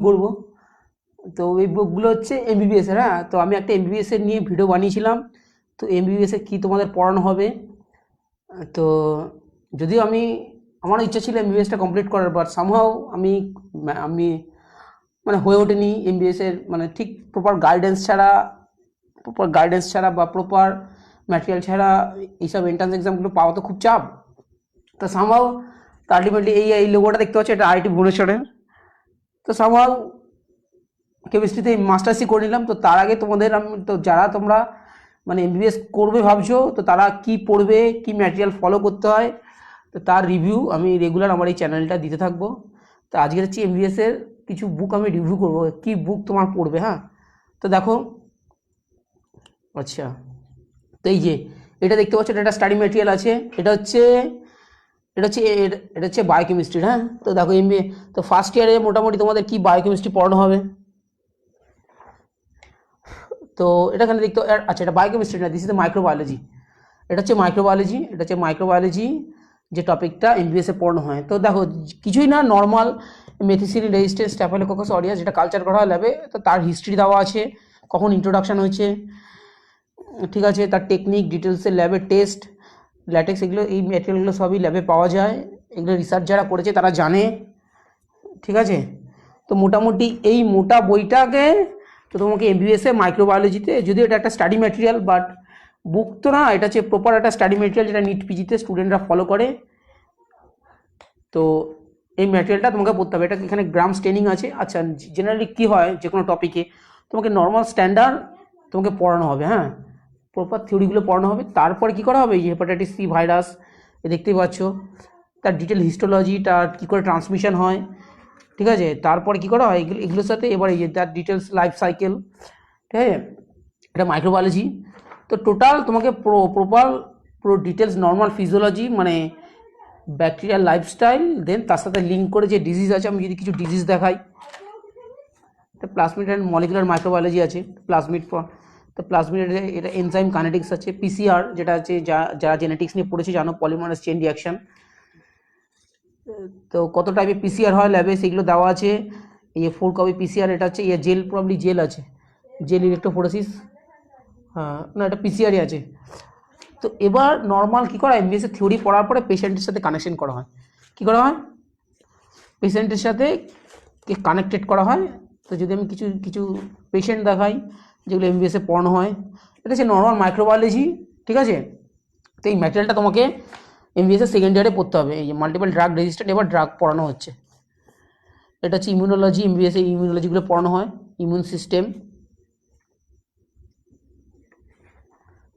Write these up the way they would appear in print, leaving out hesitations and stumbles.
করবো। তো এই বুকগুলো হচ্ছে এমবিবিএস এর। হ্যাঁ, তো আমি একটা এমবিবিএস এর নিয়ে ভিডিও বানিয়েছিলাম। তো এমবিবিএস এর কী তোমাদের পড়ানো হবে। তো যদিও আমারও ইচ্ছা ছিল এমবিবিএসটা কমপ্লিট করার, বাট সামহাও আমি মানে হয়ে ওঠেনি এমবিবিএস এর, মানে ঠিক প্রপার গাইডেন্স ছাড়া বা প্রপার ম্যাটেরিয়াল ছাড়া এইসব এন্ট্রান্স এক্সামগুলো পাওয়া তো খুব চাপ। তো সামহাও আলটিমেটলি এই লোগোটা দেখতে পাচ্ছ, এটা আইআইটি ভুবনেশ্বরের। তো সামহাও কেমিস্ট্রিতে মাস্টার্সই করে নিলাম। তো তার আগে যারা তোমরা মানে এমবিবিএস করবে ভাবছো, তো তারা কি পড়বে, কি ম্যাটেরিয়াল ফলো করতে হয়, তো তার রিভিউ আমি রেগুলার আমার এই চ্যানেলটা দিতে থাকবো। তো আজকে হচ্ছে এমবিবিএস এর কিছু বুক আমি রিভিউ করবো, কি বুক তোমার পড়বে। হ্যাঁ, তো দেখো, আচ্ছা, তো এই যে এটা দেখতে পাচ্ছ, এটা একটা স্টাডি ম্যাটেরিয়াল আছে। এটা হচ্ছে বায়োকেমিস্ট্রি। হ্যাঁ, তো দেখো এমবিএ, তো ফার্স্ট ইয়ারে মোটামুটি তোমাদের কি বায়োকেমিস্ট্রি পড়ানো হবে। তো এটা এখানে দেখতে, আচ্ছা, এটা বায়োকেমিস্ট্রি না, দিস ইজ মাইক্রোবায়োলজি। এটা হচ্ছে মাইক্রোবায়োলজি যে টপিকটা এমবিবিএস এ পড়ানো হয়। তো দেখো, কিছুই না, normal methicillin resistance Staphylococcus aureus যেটা কালচার করা হয় ল্যাবে, তো তার হিস্ট্রি দেওয়া আছে, কখন ইন্ট্রোডাকশন হয়েছে, ঠিক আছে, তার টেকনিক ডিটেলসের ল্যাবের টেস্ট ল্যাটেক্স, এগুলো এই ম্যাটেরিয়ালগুলো সবই ল্যাবে পাওয়া যায়। এগুলো রিসার্চ যারা করেছে তারা জানে, ঠিক আছে। তো মোটামুটি এই মোটা বইটাকে তো তোমাকে এমবিবিএসে মাইক্রোবায়োলজিতে, যদিও এটা একটা স্টাডি ম্যাটেরিয়াল, বাট বুক তো না, এটা হচ্ছে প্রপার একটা স্টাডি ম্যাটেরিয়াল যেটা নিট পিজিতে স্টুডেন্টরা ফলো করে। তো এই ম্যাটেরিয়ালটা তোমাকে পড়তে হবে। এটা এখানে গ্রামস ট্রেনিং আছে। আচ্ছা, জেনারেলি কী হয়, যে কোনো টপিকে তোমাকে নর্মাল স্ট্যান্ডার্ড তোমাকে পড়ানো হবে। হ্যাঁ, প্রপার থিওরিগুলো পড়ানো হবে। তারপরে কী করা হবে, এই হেপাটাইটিস সি ভাইরাস, এ দেখতেই পাচ্ছ, তার ডিটেল হিস্টোলজি, তার কী করে ট্রান্সমিশন হয়, ঠিক আছে। তারপরে কী করা হয়, এগুলোর সাথে এবার এই যে তার ডিটেলস লাইফ সাইকেল, ঠিক আছে, এটা মাইক্রোবায়োলজি। তো টোটাল তোমাকে পুরো ডিটেলস নর্মাল ফিজিওলজি, মানে ব্যাকটেরিয়াল লাইফস্টাইল, দেন তার সাথে লিঙ্ক করে যে ডিজিজ আছে, আমি যদি কিছু ডিজিজ দেখাই, তো প্লাজমিড অ্যান্ড মলিকুলার মাইক্রোবায়োলজি আছে, তো প্লাজমিড এটা এনজাইম কাইনেটিক্স আছে, পিসিআর যেটা আছে, যারা জেনেটিক্স নিয়ে পড়েছে জানো, পলিমারেজ চেইন রিঅ্যাকশন। তো কত টাইপের পিসিআর হয় ল্যাবে সেগুলো দেওয়া আছে। এই 4 কপি পিসিআর, এটা হচ্ছে জেল, প্রবলি জেল আছে, জেল ইলেকট্রোফোরেসিস। হ্যাঁ, না, এটা পিসিআরই আছে। তো এবার নর্মাল কী করা হয়, এমবিবিএসের থিওরি পড়ার পরে পেশেন্টের সাথে কানেকশন করা হয়। কী করা হয়, পেশেন্টের সাথে কানেক্টেড করা হয়। তো যদি আমি কিছু কিছু পেশেন্ট দেখাই যেগুলো এমবিবিএসে পড়ানো হয়, এটা হচ্ছে নর্মাল মাইক্রোবায়োলজি, ঠিক আছে। তো এই ম্যাটেরিয়ালটা তোমাকে এমবিবিএসের সেকেন্ড ইয়ারে পড়তে হবে। এই যে মাল্টিপল ড্রাগ রেজিস্ট্যান্ট, এবার ড্রাগ পড়ানো হচ্ছে। এটা হচ্ছে ইমিউনোলজি, এমবিবিএসে ইমিউনোলজিগুলো পড়ানো হয়, ইমিউন সিস্টেম,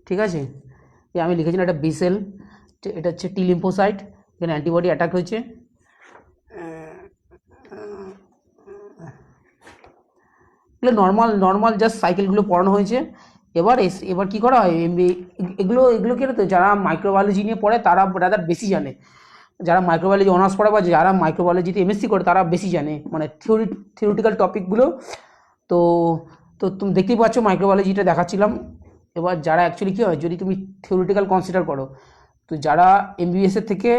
ঠিক আছে। আমি লিখেছিলাম এটা বিসেল, এটা হচ্ছে টি লিম্ফোসাইট, এখানে অ্যান্টিবডি অ্যাটাক হয়েছে। এগুলো নর্মাল জাস্ট সাইকেলগুলো পড়ানো হয়েছে। এবার কী করা হয়, এগুলো কি তো যারা মাইক্রোবায়োলজি নিয়ে পড়ে তারা রাদার বেশি জানে, যারা মাইক্রোবায়োলজি অনার্স পড়ে বা যারা মাইক্রোবায়োলজিতে এমএসসি করে তারা বেশি জানে, মানে থিওরিটিক্যাল টপিকগুলো। তো তো তুমি দেখতেই পাচ্ছ মাইক্রোবায়োলজিটা দেখাচ্ছিলাম। এবার যারা অ্যাকচুয়ালি কী হয়, যদি তুমি থিওরিটিক্যাল কনসিডার করো, তো যারা এমবিবিএসের থেকে,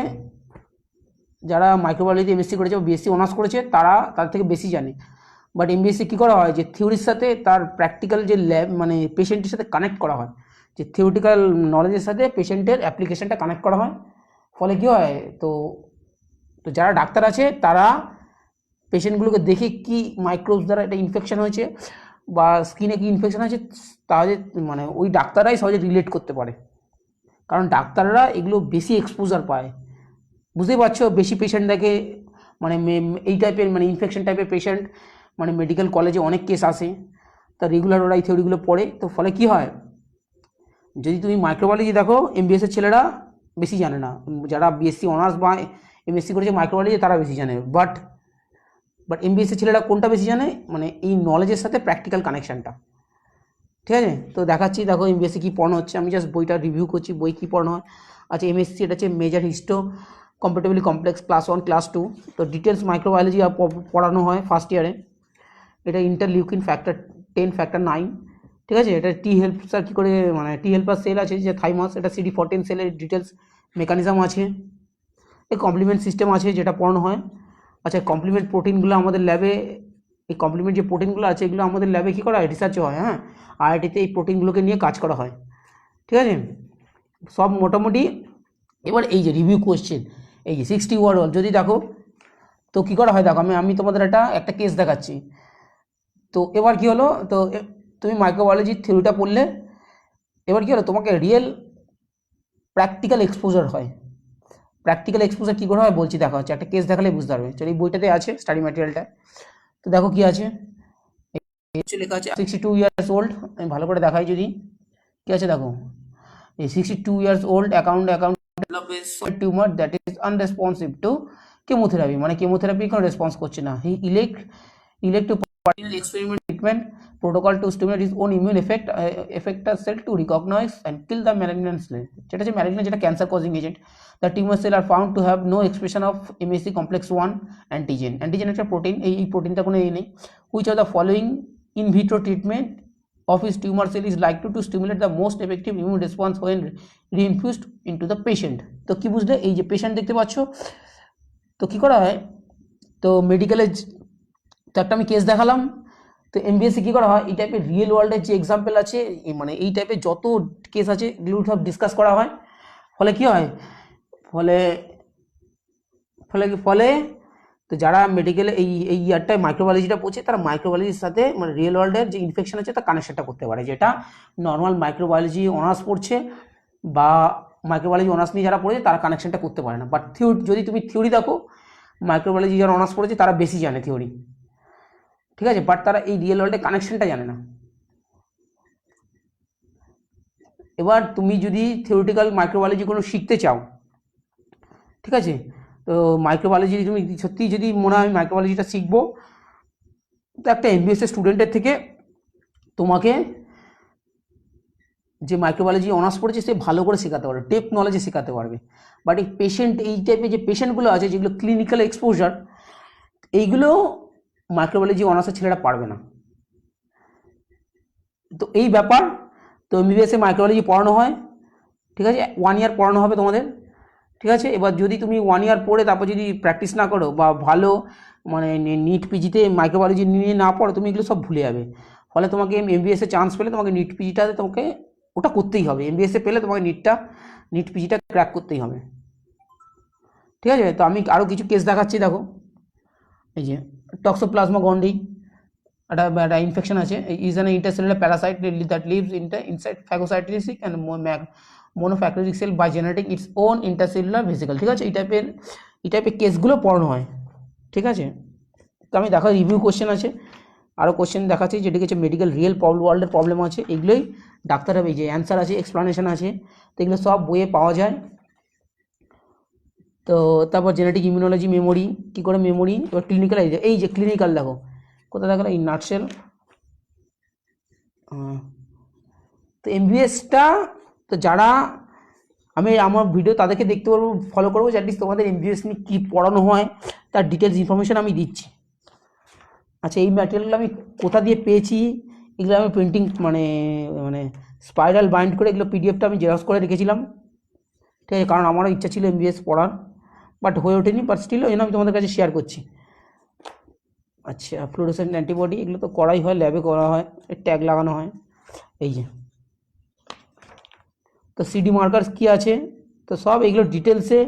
যারা মাইক্রোবায়োলজি এমএসসি করেছে বা বিএসসি অনার্স করেছে, তারা তার থেকে বেশি জানে। বাট এমবিএসসি কী করা হয়, যে থিওরির সাথে তার প্র্যাকটিক্যাল যে ল্যাব, মানে পেশেন্টের সাথে কানেক্ট করা হয়, যে থিওরিটিক্যাল নলেজের সাথে পেশেন্টের অ্যাপ্লিকেশনটা কানেক্ট করা হয়। ফলে কী হয়, তো তো যারা ডাক্তার আছে তারা পেশেন্টগুলোকে দেখে কি মাইক্রোবস দ্বারা এটা ইনফেকশন হয়েছে বা স্কিনে কি ইনফেকশন হয়েছে, তাহলে মানে ওই ডাক্তাররাই সহজে রিলেট করতে পারে, কারণ ডাক্তাররা এগুলো বেশি এক্সপোজার পায়। বুঝতেই পারছো, বেশি পেশেন্ট দেখে, মানে এই টাইপের, মানে ইনফেকশন টাইপের পেশেন্ট, মানে মেডিকেল কলেজে অনেক কেস আসে, তা রেগুলার ওরা এই থিওরিগুলো পড়ে। তো ফলে কী হয়, যদি তুমি মাইক্রোবায়োলজি দেখো, এমবিএসের ছেলেরা বেশি জানে না, যারা বিএসসি অনার্স বা এমএসসি করেছে মাইক্রোবায়োলজি তারা বেশি জানে। বাট এমবিএসসি ছেলেরা কোনটা বেশি জানে, মানে এই নলেজের সাথে প্র্যাকটিক্যাল কানেকশানটা, ঠিক আছে। তো দেখাচ্ছি, দেখো এমবিএসসি কী পড়ানো হচ্ছে, আমি জাস্ট বইটা রিভিউ করছি, বই কী পড়ানো হয়। আচ্ছা, এমএসসি এটা হচ্ছে major histo comparatively complex class 1 class 2। তো ডিটেলস মাইক্রোবায়োলজি পড়ানো হয় ফার্স্ট ইয়ারে। এটা ইন্টারলিউকিন ফ্যাক্টর 10 ফ্যাক্টর 9, ঠিক আছে। এটা টি হেল্পার কী করে, মানে টি হেল্পার সেল আছে যে থাইমাস, এটা CD14 সেলের ডিটেলস মেকানিজম আছে। এই কমপ্লিমেন্ট সিস্টেম আছে যেটা পড়ানো হয়। আচ্ছা, কমপ্লিমেন্ট প্রোটিনগুলো আমাদের ল্যাবে এই কমপ্লিমেন্ট যে প্রোটিনগুলো আছে এগুলো আমাদের ল্যাবে কী করা হয়, রিসার্চ হয়। হ্যাঁ, আইআইটিতে এই প্রোটিনগুলোকে নিয়ে কাজ করা হয়, ঠিক আছে। সব মোটামুটি। এবার এই যে রিভিউ কোয়েশ্চেন, এই যে 60 ওয়ার্ড যদি দেখো তো কী করা হয়, দেখো আমি তোমাদের একটা কেস দেখাচ্ছি। তো এবার কি হলো, তো তুমি মাইক্রোবায়োলজির থিওরিটা পড়লে, এবার কি হলো তোমাকে রিয়েল প্র্যাকটিক্যাল এক্সপোজার হয়। প্র্যাকটিক্যাল এক্সপোজার কী করে হয় বলছি, দেখা হচ্ছে একটা কেস দেখালে বুঝতে পারবে। চলো এই বইটাতে আছে স্টাডি ম্যাটেরিয়ালটা, তো দেখো কি আছে, লেখা আছে 62 ইয়ার্স ওল্ড। আমি ভালো করে দেখাই যদি, কি আছে দেখো, এই 62 years old account develop a solid tumor that is unresponsive to chemotherapy, মানে কেমোথেরাপি কোনো রেসপন্স করছে না। হি elect to partial experiment treatment protocol to stimulate his own immune effector cell to recognize and kill the malignant cell, যেটা হচ্ছে malignant, যেটা cancer causing agent. The tumor cell are found to have no expression of MSC complex 1 antigen. Antigen একটা protein, এই প্রোটিনটা কোনো নেই। Which of the following in vitro treatment of his tumor cell is likely to stimulate the most effective immune response when reinfused into the patient। তো কি বুঝলে, এই যে পেশেন্ট দেখতে পাচ্ছ, তো কি করা হয়, তো মেডিকেলে তো একটা আমি কেস দেখালাম। তো এমবিএসসি কী করা হয়, এই টাইপের রিয়েল ওয়ার্ল্ডের যে এক্সাম্পল আছে, মানে এই টাইপের যত কেস আছে এগুলো সব ডিসকাস করা হয়। ফলে কি হয়, ফলে ফলে ফলে তো যারা মেডিকেলে এই ইয়ারটায় মাইক্রোবায়োলজিটা পড়ছে, তারা মাইক্রোবায়োলজির সাথে মানে রিয়েল ওয়ার্ল্ডের যে ইনফেকশন আছে তার কানেকশনটা করতে পারে, যেটা নর্মাল মাইক্রোবায়োলজি অনার্স পড়ছে বা মাইক্রোবায়োলজি অনার্স নিয়ে যারা পড়েছে তারা কানেকশনটা করতে পারে না। বাট যদি তুমি থিওরি দেখো, মাইক্রোবায়োলজি যারা অনার্স পড়েছে তারা বেশি জানে থিওরি, ঠিক আছে, বাট তারা এই রিয়েল ওয়ার্ল্ডের কানেকশনটা জানে না। এবার তুমি যদি থিওরিটিক্যাল মাইক্রোবায়োলজি কোনো শিখতে চাও, ঠিক আছে, তো মাইক্রোবায়োলজি তুমি সত্যি যদি মনে হয় মাইক্রোবায়োলজিটা শিখবো, তো একটা এমবিএস স্টুডেন্টের থেকে তোমাকে যে মাইক্রোবায়োলজি অনার্স পড়েছে সে ভালো করে শেখাতে পারবে, ডেপ নলেজে শেখাতে পারবে। বাট এই পেশেন্ট, এই টাইপের যে পেশেন্টগুলো আছে যেগুলো ক্লিনিক্যাল এক্সপোজার, এইগুলো মাইক্রোবায়োলজি অনার্সের ছেলেরা পারবে না। তো এই ব্যাপার। তো এমবিবিএসে মাইক্রোবায়োলজি পড়ানো হয়, ঠিক আছে, 1 ইয়ার পড়ানো হবে তোমাদের, ঠিক আছে। এবার যদি তুমি 1 ইয়ার পড়ে তারপর যদি প্র্যাকটিস না করো বা ভালো মানে নিট পিজিতে মাইক্রোবায়োলজি নিয়ে না পড়ো, তুমি এগুলো সব ভুলে যাবে। ফলে তোমাকে এমবিএসে চান্স পেলে তোমাকে নিট পিজিটাতে তোমাকে ওটা করতেই হবে। এমবিএসে পেলে তোমাকে নিট পিজিটা ক্র্যাক করতেই হবে, ঠিক আছে। তো আমি আরও কিছু কেস দেখাচ্ছি, দেখো এই যে টক্সোপ্লাজমা গন্ডি, একটা ইনফেকশন আছে, is an intercellular parasite that lives inside phagocytosis and monofactoric cell by generating its own intercellular vesicle, ঠিক আছে। এই টাইপের কেসগুলো পড়ানো হয়, ঠিক আছে। তো আমি দেখো রিভিউ কোশ্চেন আছে, আরও কোশ্চেন দেখাচ্ছি যেটি হচ্ছে মেডিকেল রিয়েল ওয়ার্ল্ডের প্রবলেম আছে, এগুলোই ডাক্তার হবে, এই যে অ্যান্সার আছে, এক্সপ্লানেশন আছে, তো এগুলো সব বইয়ে পাওয়া যায়। তো তারপর জেনেটিক ইমিউনোলজি, মেমোরি, কী করে মেমোরি, এবার ক্লিনিক্যাল, এই যে ক্লিনিক্যাল দেখো কোথায় দেখো, এই নাটসেল। তো এমবিএসটা তো যারা আমি আমার ভিডিও তাদেরকে দেখতে পারবো, ফলো করবো, যে অ্যাটলিস্ট তোমাদের এমবিএস নিয়ে কী পড়ানো হয় তার ডিটেলস ইনফরমেশান আমি দিচ্ছি। আচ্ছা, এই ম্যাটেরিয়ালগুলো আমি কোথা দিয়ে পেয়েছি, এগুলো আমি প্রিন্টিং মানে মানে স্পাইরাল বাইন্ড করে এগুলো পিডিএফটা আমি জেরক্স করে রেখেছিলাম, ঠিক আছে, কারণ আমারও ইচ্ছা ছিল এমবিএস পড়ার, বাট হয়ে ওঠেনি, বাট স্টিল ওই জন্য আমি তোমাদের কাছে শেয়ার করছি। আচ্ছা, ফ্লুরোসেন্ট অ্যান্টিবডি, এগুলো তো করাই হয়, ল্যাবে করা হয়, ট্যাগ লাগানো হয়, এই যে। তো সিডি মার্কার কী আছে, তো সব এগুলো ডিটেলসে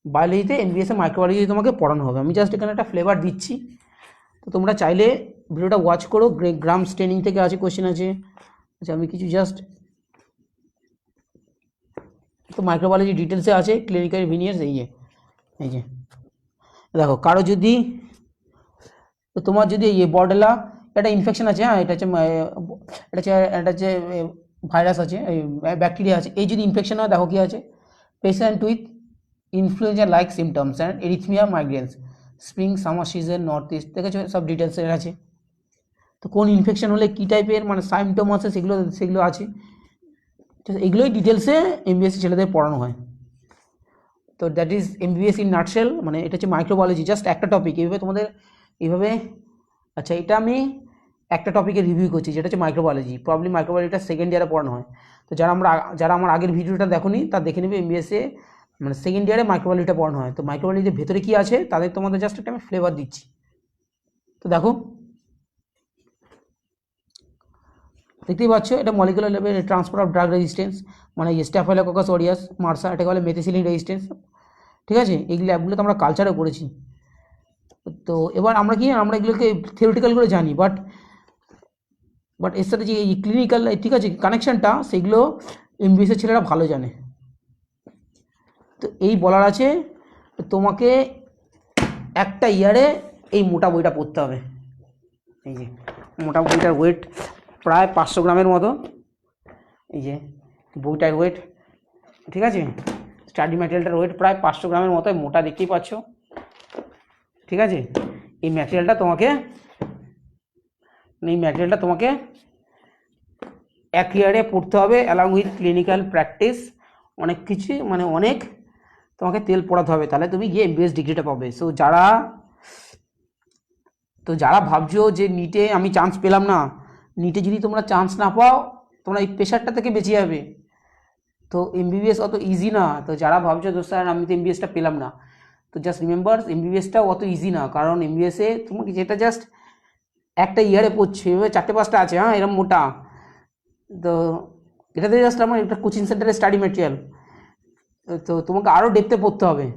বায়োলজিতে এমবিএসে মাইক্রোবায়োলজি তোমাকে পড়ানো হবে। আমি জাস্ট এখানে একটা ফ্লেভার দিচ্ছি, তো তোমরা চাইলে ভিডিওটা ওয়াচ করো। গ্রাম স্টেনিং থেকে আছে, কোশ্চেন আছে। আচ্ছা, আমি কিছু জাস্ট, তো মাইক্রোবায়োলজি ডিটেলসে আছে, ক্লিনিক্যাল ভিনিয়ার্স, এই যে দেখো, কারো যদি, তো তোমার যদি এই বর্ডেলা একটা ইনফেকশন আছে, হ্যাঁ, এটা হচ্ছে ভাইরাস আছে, ব্যাকটেরিয়া আছে, এই যদি ইনফেকশন হয়, দেখো কী আছে, patient with influenza like symptoms and arrhythmia migraines spring summer season north east, দেখেছো সব ডিটেলসের আছে। তো কোন ইনফেকশন হলে কী টাইপের মানে সাইমটম আছে সেগুলো আছে, এগুলোই ডিটেলসে এমবিএসসি ছেলেদের পড়ানো হয়। তো that is MBS in nutshell, মানে এটা হচ্ছে মাইক্রোবায়োলজি, জাস্ট একটা টপিক এইভাবে তোমাদের এইভাবে। আচ্ছা, এটা আমি একটা টপিকের রিভিউ করছি, যেটা হচ্ছে মাইক্রোবায়োলজি, প্রবলি মাইক্রোবায়োলজিটা সেকেন্ড ইয়ারে পড়ানো হয়। তো যারা আমার আগের ভিডিওটা দেখোনি তা দেখে নেবে, এমবিএসে মানে সেকেন্ড ইয়ারে মাইক্রোবায়োলজিটা পড়ানো হয়। তো মাইক্রোবায়োলজির ভেতরে কী আছে তাদের তোমাদের জাস্ট একটা আমি ফ্লেভার দিচ্ছি। তো দেখো দেখতেই পাচ্ছ এটা molecular level transfer of drug resistance, মানে স্ট্যাফাইলোকোকাস অরিয়াস, মার্সা, এটাকে বলে মেথিসিলিন রেজিস্ট্যান্স। ঠিক আছে, এই ল্যাবগুলো তো আমরা কালচারে করেছি। তো এবার আমরা কি আমরা এগুলোকে থিওরিটিক্যাল করে জানি, বাট এর সাথে যে এই ক্লিনিক্যাল, ঠিক আছে, কানেকশানটা সেগুলো এমবিবিএসের ছেলেরা ভালো জানে। তো এই বলার আছে তোমাকে একটা ইয়ারে এই মোটা বইটা পড়তে হবে। এই যে মোটা বইটার ওয়েট প্রায় 500 গ্রামের মতো, এই যে বইটার ওয়েট, ঠিক আছে, স্টাডি ম্যাটেরিয়ালটার ওয়েট প্রায় 500 গ্রামের মতো, মোটা দেখতেই পাচ্ছ। ঠিক আছে, এই ম্যাটেরিয়ালটা তোমাকে এক ইয়ারে পড়তে হবে, অ্যালং উইথ ক্লিনিক্যাল প্র্যাকটিস, অনেক কিছু, মানে অনেক তোমাকে তেল পড়াতে হবে, তাহলে তুমি গিয়ে এমবিবিএস ডিগ্রিটা পাবে। সো যারা ভাবছো যে নিটে আমি চান্স পেলাম না, নিটে যদি তোমরা চান্স না পাও তোমরা এই প্রেশারটা থেকে বেঁচে যাবে। তো এমবিবিএস অত ইজি না। তো যারা ভাবছো তো স্যার আমি তো এমবিবিএসটা পেলাম না, তো জাস্ট রিমেম্বার এমবিবিএসটা অত ইজি না, কারণ এমবিবিএসে তোমাকে যেটা জাস্ট একটা ইয়ারে পড়ছে, এভাবে 4-5টা আছে, হ্যাঁ এরকম মোটা, তো এটাতে জাস্ট আমার একটা কোচিং সেন্টারের স্টাডি ম্যাটেরিয়াল, তো তোমাকে আরও ডেপথে পড়তে হবে।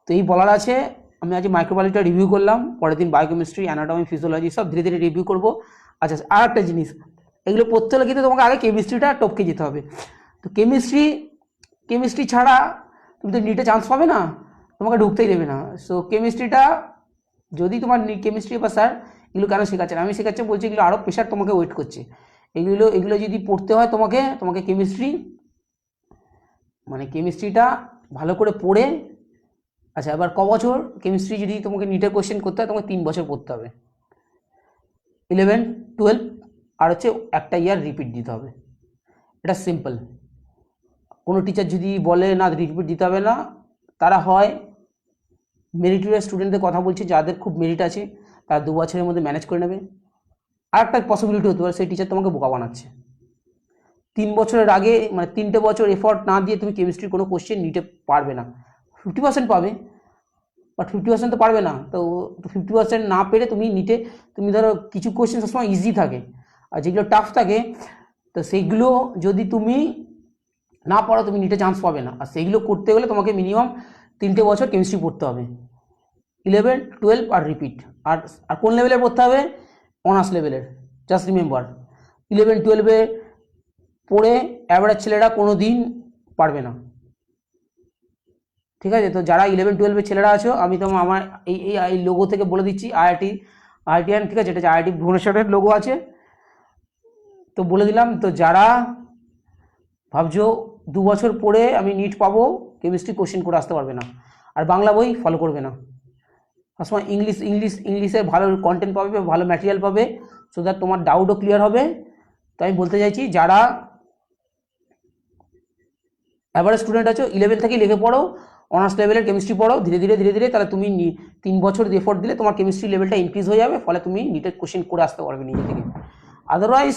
তো এই বলার আছে, আমি আজ মাইক্রোবায়োলজিটা রিভিউ করলাম, পরের দিন বায়োকেমিস্ট্রি, অ্যানাটমি, ফিজিওলজি সব ধীরে ধীরে রিভিউ করবো। আচ্ছা, আর একটা জিনিস, এগুলো পড়তে হলে কিন্তু তোমাকে আগে কেমিস্ট্রিটা টপকে যেতে হবে। তো কেমিস্ট্রি ছাড়া তুমি তো নিটে চান্স পাবে না, তোমাকে ঢুকতেই দেবে না। সো কেমিস্ট্রিটা যদি তোমার কেমিস্ট্রি বা স্যার এগুলো কেন শেখাচ্ছেন, আমি শেখাচ্ছি বলছি এগুলো আরও প্রেশার তোমাকে ওয়েট করছে, এগুলো যদি পড়তে হয় তোমাকে কেমিস্ট্রিটা ভালো করে পড়ে। আচ্ছা, এবার ক বছর কেমিস্ট্রি যদি তোমাকে নিটের কোশ্চেন করতে হয়, তোমাকে 3 বছর পড়তে হবে, 11, 12 আর হচ্ছে একটা ইয়ার রিপিট দিতে হবে। এটা সিম্পল। কোনো টিচার যদি বলে না রিপিট দিতে হবে না, তারা হয় মেরিটোরিয়াস স্টুডেন্টদের কথা বলছে, যাদের খুব মেরিট আছে তারা 2 বছরের মধ্যে ম্যানেজ করে নেবে। আর একটা পসিবিলিটি হতে পারে সেই টিচার তোমাকে বোকা বানাচ্ছে। 3 বছরের আগে, মানে 3টে বছর এফর্ট না দিয়ে তুমি কেমিস্ট্রির কোনো কোশ্চেন নিতে পারবে না। 50% পাবে, বাট 50% তো পারবে না। তো 50% না পেরে তুমি ধরো কিছু কোশ্চেন সবসময় ইজি থাকে, আর যেগুলো টাফ থাকে তো সেইগুলো যদি তুমি না পড়ো তুমি নিটে চান্স পাবে না। আর সেইগুলো করতে গেলে তোমাকে মিনিমাম 3টে বছর কেমিস্ট্রি পড়তে হবে, 11, 12 আর রিপিট। আর কোন লেভেলের পড়তে হবে? অনার্স লেভেলের। জাস্ট রিমেম্বার 11, 12-এ পড়ে অ্যাভারেজ ছেলেরা কোনো দিন পারবে না। ঠিক আছে, তো যারা 11, 12-এর ছেলেরা আছো, আমি তো আমার এই লোগো থেকে বলে দিচ্ছি, আইআইটিয়ান, ঠিক আছে, এটা আইআইটি ভুবনেশ্বরের লোগো আছে, তো বলে দিলাম। তো যারা ভাবছো 2 বছর পড়ে আমি নিট পাবো, কেমিস্ট্রি কোশ্চেন করে আসতে পারবে না, আর বাংলা বই ফলো করবে না। সবসময় ইংলিশের ভালো কন্টেন্ট পাবে, ভালো ম্যাটেরিয়াল পাবে, সো দ্যাট তোমার ডাউটও ক্লিয়ার হবে। তো আমি বলতে চাইছি, যারা অ্যাভারেজ স্টুডেন্ট আছো 11 থেকেই লেগে পড়ো, অনার্স লেভেলের কেমিস্ট্রি পড়ো ধীরে ধীরে, তাহলে তুমি 3 বছর এফোর্ট দিলে তোমার কেমিস্ট্রি লেভেলটা ইনক্রিজ হয়ে যাবে, ফলে তুমি নিটের কোশ্চেন করে আসতে পারবে নিজে থেকে। আদারওয়াইজ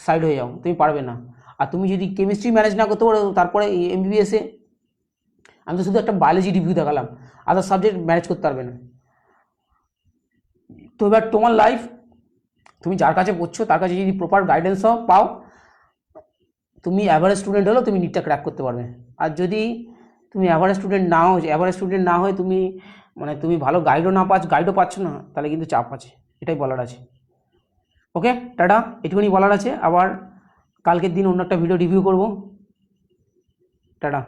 সাইড হয়ে যাও, তুমি পারবে না। আর তুমি যদি কেমিস্ট্রি ম্যানেজ না করতে পারো, তারপরে এমবিবিএসে আমি তো শুধু একটা বায়োলজি রিভিউ দেখালাম, আদার সাবজেক্ট ম্যানেজ করতে পারবে না। তো এবার তোমার লাইফ, তুমি যার কাছে পড়ছো তার কাছে যদি প্রপার গাইডেন্স পাও, তুমি অ্যাভারেজ স্টুডেন্ট হলেও তুমি নিটটা ক্র্যাক করতে পারবে। আর যদি তুমি অ্যাভারেজ স্টুডেন্ট না হয়ে তুমি ভালো গাইডও পাচ্ছ না, তাহলে কিন্তু চাপ আছে, এটাই বলার আছে। ওকে, টাটা, এটুকুনি বলার আছে। আবার কালকের দিন অন্য একটা ভিডিও রিভিউ করব। টাটা।